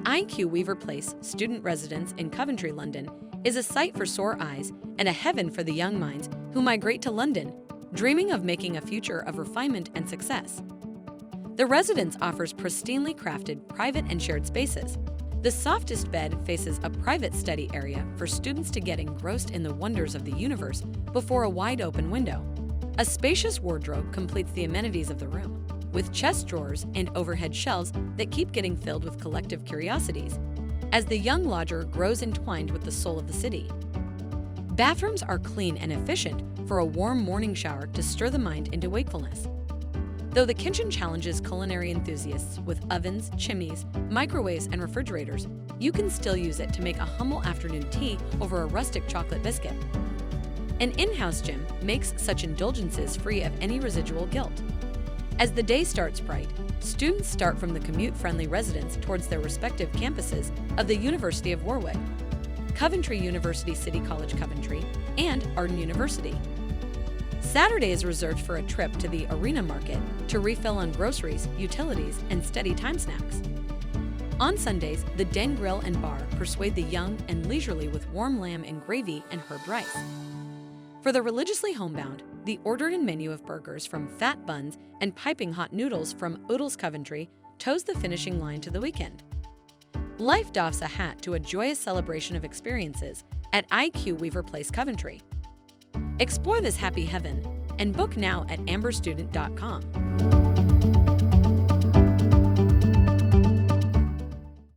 IQ Weaver Place student residence in Coventry, London, is a sight for sore eyes and a heaven for the young minds who migrate to London, dreaming of making a future of refinement and success. The residence offers pristinely crafted private and shared spaces. The softest bed faces a private study area for students to get engrossed in the wonders of the universe before a wide-open window. A spacious wardrobe completes the amenities of the room, with chest drawers and overhead shelves that keep getting filled with collective curiosities, as the young lodger grows entwined with the soul of the city. Bathrooms are clean and efficient for a warm morning shower to stir the mind into wakefulness. Though the kitchen challenges culinary enthusiasts with ovens, chimneys, microwaves, and refrigerators, you can still use it to make a humble afternoon tea over a rustic chocolate biscuit. An in-house gym makes such indulgences free of any residual guilt. As the day starts bright, students start from the commute-friendly residence towards their respective campuses of the University of Warwick, Coventry University City College Coventry, and Arden University. Saturday is reserved for a trip to the Arena Market to refill on groceries, utilities, and steady time snacks. On Sundays, the Den Grill and Bar persuade the young and leisurely with warm lamb and gravy and herb rice. For the religiously homebound, the ordered-in menu of burgers from Fat Buns and piping hot noodles from Oodles Coventry toes the finishing line to the weekend. Life doffs a hat to a joyous celebration of experiences at IQ Weaver Place Coventry. Explore this happy heaven and book now at amberstudent.com.